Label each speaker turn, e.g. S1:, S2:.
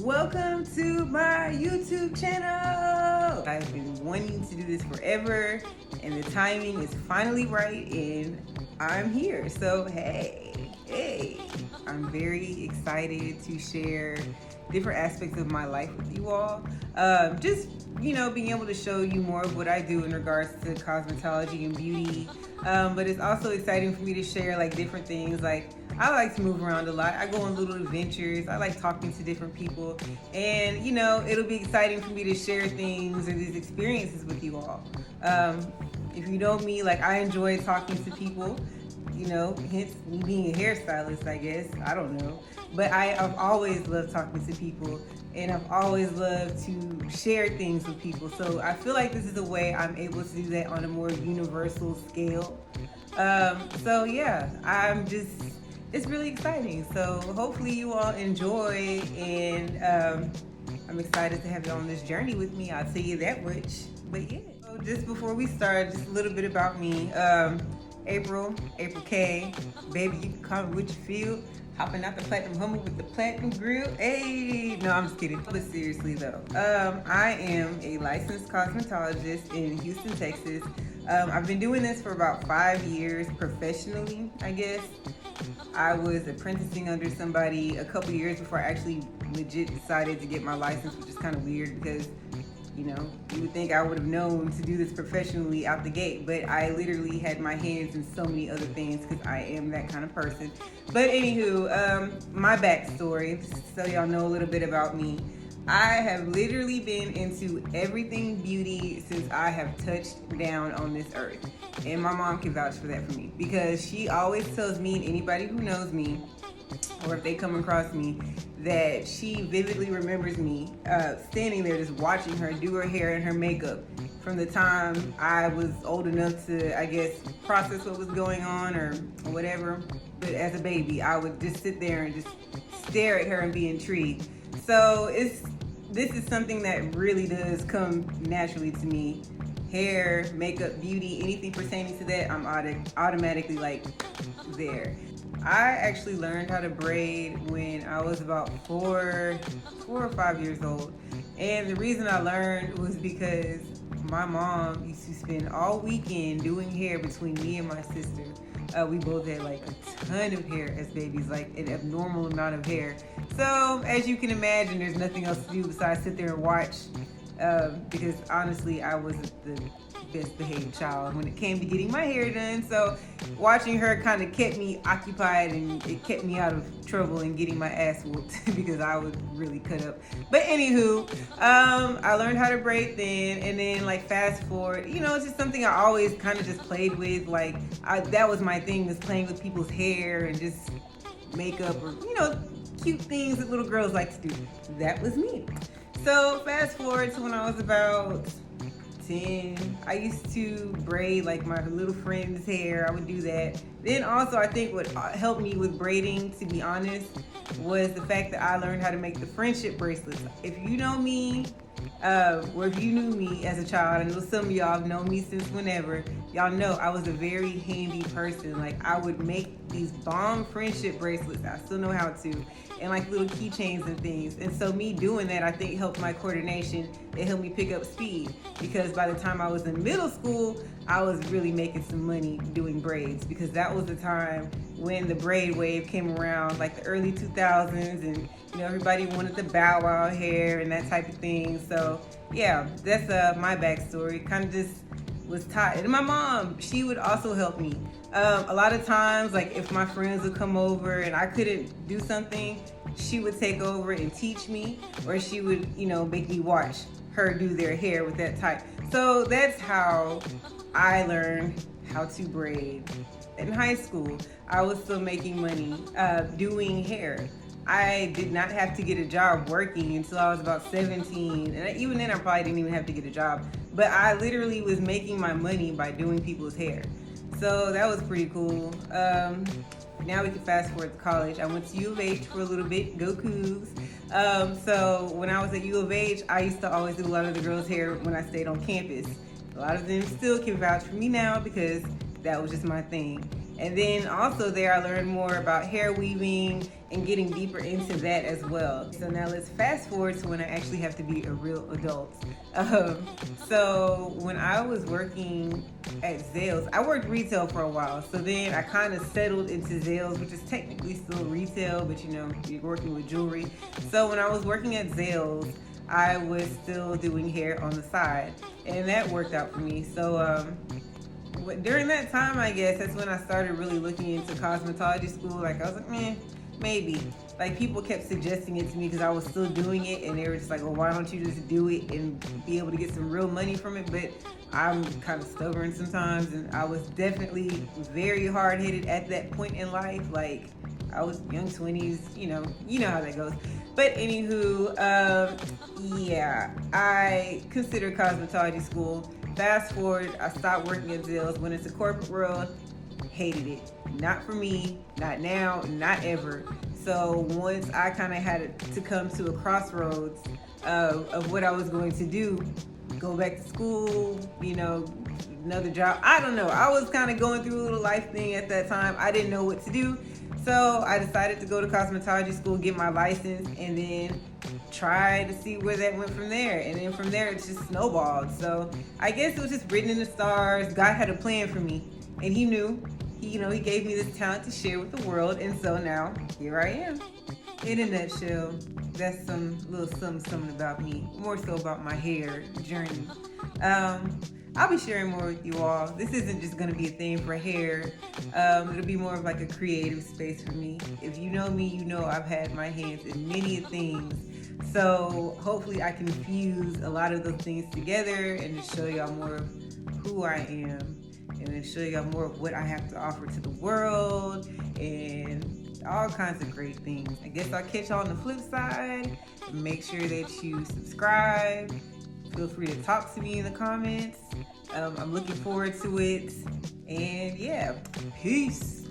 S1: Welcome to my YouTube channel. I've been wanting to do this forever and the timing is finally right and I'm here. So hey, I'm very excited to share different aspects of my life with you all. Just, being able to show you more of what I do in regards to cosmetology and beauty. But it's also exciting for me to share like different things. Like I like to move around a lot. I go on little adventures. I like talking to different people. And, it'll be exciting for me to share things or these experiences with you all. If you know me, like I enjoy talking to people, hence me being a hairstylist, I guess. I don't know. But I've always loved talking to people and I've always loved to share things with people. So I feel like this is a way I'm able to do that on a more universal scale. So yeah, it's really exciting. So hopefully you all enjoy and I'm excited to have you on this journey with me. I'll tell you that much. But yeah, so just before we start, just a little bit about me. April K, baby, you can call me what you feel. Hopping out the platinum Hummer with the platinum grill. Hey, no, I'm just kidding. But seriously though, I am a licensed cosmetologist in Houston, Texas. I've been doing this for about 5 years professionally, I guess. I was apprenticing under somebody a couple years before I actually legit decided to get my license, which is kind of weird because you would think I would have known to do this professionally out the gate, but I literally had my hands in so many other things because I am that kind of person. But anywho, my backstory, so y'all know a little bit about me. I have literally been into everything beauty since I have touched down on this earth. And my mom can vouch for that for me because she always tells me and anybody who knows me, or if they come across me, that she vividly remembers me standing there just watching her do her hair and her makeup from the time I was old enough to, I guess, process what was going on or whatever. But as a baby, I would just sit there and just stare at her and be intrigued. So this is something that really does come naturally to me. Hair, makeup, beauty, anything pertaining to that, I'm automatically like there. I actually learned how to braid when I was about four or 5 years old. And the reason I learned was because my mom used to spend all weekend doing hair between me and my sister. We both had like a ton of hair as babies, like an abnormal amount of hair. So as you can imagine, there's nothing else to do besides sit there and watch. Because honestly, I wasn't the best behaved child when it came to getting my hair done. So watching her kind of kept me occupied and it kept me out of trouble and getting my ass whooped because I was really cut up. But anywho, I learned how to braid then, and then like fast forward, it's just something I always kind of just played with. Like that was my thing, was playing with people's hair and just makeup or, cute things that little girls like to do. That was me. So fast forward to when I was about 10, I used to braid like my little friend's hair. I would do that. Then also I think what helped me with braiding, to be honest, was the fact that I learned how to make the friendship bracelets. If you know me, or if you knew me as a child, I know some of y'all have known me since whenever, y'all know I was a very handy person. Like I would make these bomb friendship bracelets. I still know how to. And like little keychains and things. And so me doing that, I think helped my coordination. It helped me pick up speed because by the time I was in middle school, I was really making some money doing braids because that was the time when the braid wave came around, like the early 2000s, and everybody wanted the bow wow hair and that type of thing. So yeah, that's my backstory. Kind of just was taught. And my mom, she would also help me. A lot of times, like if my friends would come over and I couldn't do something, she would take over and teach me, or she would, make me watch her do their hair with that type. So that's how I learned how to braid. In high school, I was still making money doing hair. I did not have to get a job working until I was about 17. And even then, I probably didn't even have to get a job. But I literally was making my money by doing people's hair. So that was pretty cool. Now we can fast forward to college. I went to U of H for a little bit, go Cougs. So when I was at U of H, I used to always do a lot of the girls' hair when I stayed on campus. A lot of them still can vouch for me now because that was just my thing. And then also there I learned more about hair weaving and getting deeper into that as well. So now let's fast forward to when I actually have to be a real adult. So when I was working at Zales, I worked retail for a while. So then I kind of settled into Zales, which is technically still retail, but you know, you're working with jewelry. So when I was working at Zales, I was still doing hair on the side, and that worked out for me. So during that time, I guess that's when I started really looking into cosmetology school. Like I was like, man, maybe. Like people kept suggesting it to me because I was still doing it, and they were just like, well, why don't you just do it and be able to get some real money from it? But I'm kind of stubborn sometimes, and I was definitely very hard-headed at that point in life. Like I was young 20s, you know how that goes. But anywho, yeah, I consider cosmetology school. Fast forward, I stopped working at Zales, went into corporate world, hated it. Not for me, not now, not ever. So once I kind of had to come to a crossroads of what I was going to do, go back to school, you know, another job. I don't know. I was kind of going through a little life thing at that time. I didn't know what to do. So I decided to go to cosmetology school, get my license, and then try to see where that went from there. And then from there, it just snowballed. So I guess it was just written in the stars. God had a plan for me, and He knew. He gave me this talent to share with the world, and so now here I am. In a nutshell, that's some little something about me, more so about my hair journey. I'll be sharing more with you all. This isn't just going to be a thing for hair. It'll be more of like a creative space for me. If you know me, you know I've had my hands in many things. So hopefully I can fuse a lot of those things together and just show y'all more of who I am, and then show y'all more of what I have to offer to the world and all kinds of great things. I guess I'll catch y'all on the flip side. Make sure that you subscribe. Feel free to talk to me in the comments. I'm looking forward to it. And yeah, peace.